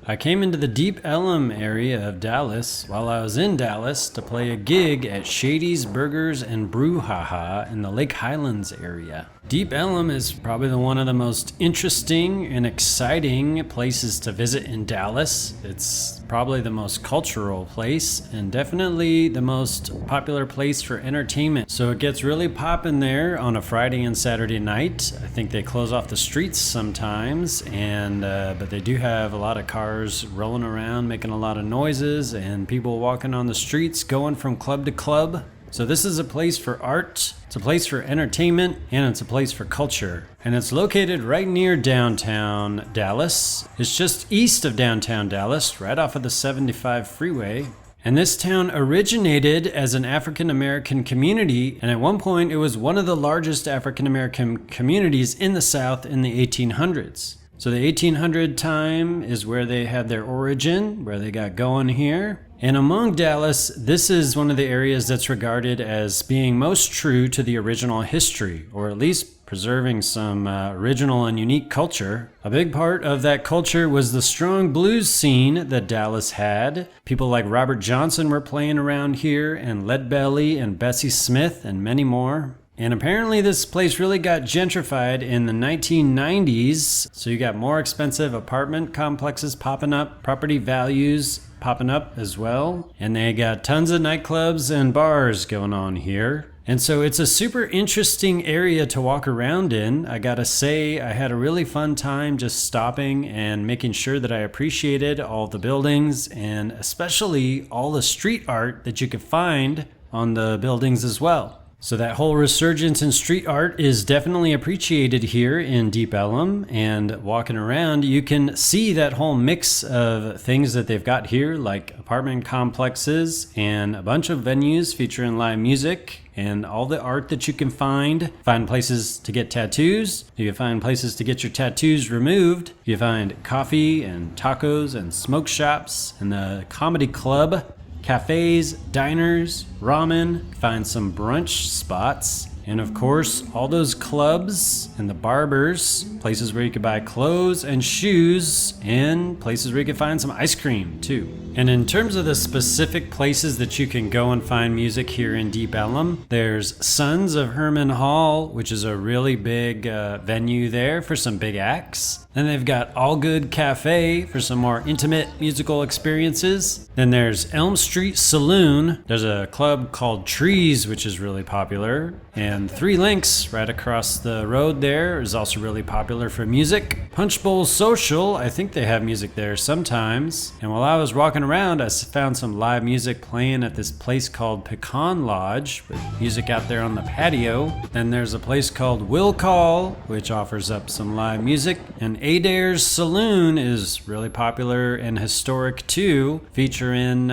I came into the Deep Ellum area of Dallas while I was in Dallas to play a gig at Shady's Burgers and Brewhaha in the Lake Highlands area. Deep Ellum is probably one of the most interesting and exciting places to visit in Dallas. It's probably the most cultural place and definitely the most popular place for entertainment. So it gets really poppin' there on a Friday and Saturday night. I think they close off the streets sometimes, but they do have a lot of cars rolling around, making a lot of noises, and people walking on the streets, going from club to club. So this is a place for art, it's a place for entertainment, and it's a place for culture. And it's located right near downtown Dallas. It's just east of downtown Dallas, right off of the 75 freeway. And this town originated as an African American community, and at one point it was one of the largest African American communities in the South in the 1800s. So the 1800 time is where they had their origin, where they got going here. And among Dallas, this is one of the areas that's regarded as being most true to the original history, or at least preserving some original and unique culture. A big part of that culture was the strong blues scene that Dallas had. People like Robert Johnson were playing around here, and Leadbelly and Bessie Smith, and many more. And apparently this place really got gentrified in the 1990s. So you got more expensive apartment complexes popping up, property values popping up as well. And they got tons of nightclubs and bars going on here. And so it's a super interesting area to walk around in. I gotta say, I had a really fun time just stopping and making sure that I appreciated all the buildings and especially all the street art that you could find on the buildings as well. So that whole resurgence in street art is definitely appreciated here in Deep Ellum, and walking around you can see that whole mix of things that they've got here, like apartment complexes and a bunch of venues featuring live music and all the art that you can find. Find places to get tattoos, you can find places to get your tattoos removed, you find coffee and tacos and smoke shops and the comedy club, cafes, diners, ramen, find some brunch spots, and of course, all those clubs and the barbers, places where you could buy clothes and shoes, and places where you could find some ice cream too. And in terms of the specific places that you can go and find music here in Deep Ellum, there's Sons of Hermann Hall, which is a really big venue there for some big acts. Then they've got All Good Cafe for some more intimate musical experiences. Then there's Elm Street Saloon. There's a club called Trees, which is really popular. And Three Links right across the road there is also really popular for music. Punch Bowl Social, I think they have music there sometimes. And while I was walking around, I found some live music playing at this place called Pecan Lodge, with music out there on the patio. Then there's a place called Will Call, which offers up some live music. And Adair's Saloon is really popular and historic too, featuring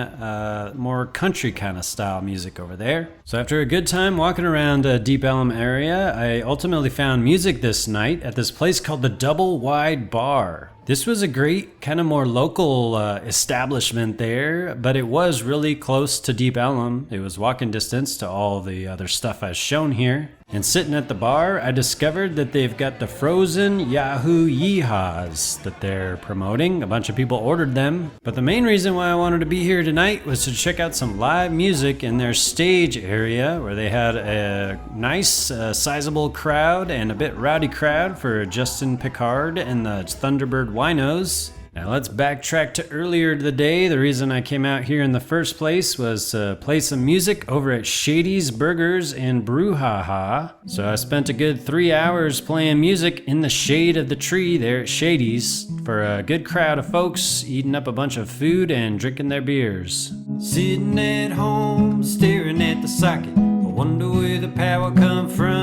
more country kind of style music over there. So after a good time walking around Deep Ellum area, I ultimately found music this night at this place called the Double Wide Bar. This was a great kind of more local establishment there, but it was really close to Deep Ellum. It was walking distance to all the other stuff I've shown here. And sitting at the bar, I discovered that they've got the frozen Yahoo Yeehaws that they're promoting. A bunch of people ordered them. But the main reason why I wanted to be here tonight was to check out some live music in their stage area, where they had a nice, sizable crowd and a bit rowdy crowd for Justin Picard and the Thunderbird Winos. Now let's backtrack to earlier the day. The reason I came out here in the first place was to play some music over at Shady's Burgers and Brewhaha. So I spent a good 3 hours playing music in the shade of the tree there at Shady's for a good crowd of folks eating up a bunch of food and drinking their beers. Sitting at home, staring at the socket, I wonder where the power come from.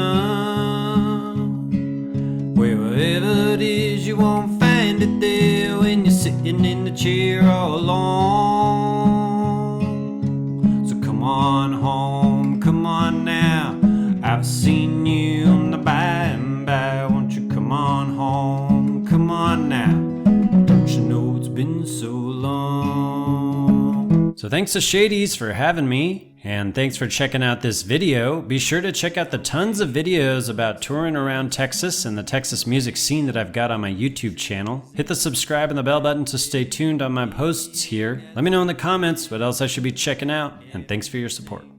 Wherever it is, you won't find it there when you're sitting in the chair all alone. So come on home, come on now, I've seen you on the by and by. Won't you come on home, come on now, don't you know it's been so long. So thanks to Shady's for having me, And thanks for checking out this video. Be sure to check out the tons of videos about touring around Texas and the Texas music scene that I've got on my YouTube channel. Hit the subscribe and the bell button to stay tuned on my posts here. Let me know in the comments what else I should be checking out, and thanks for your support.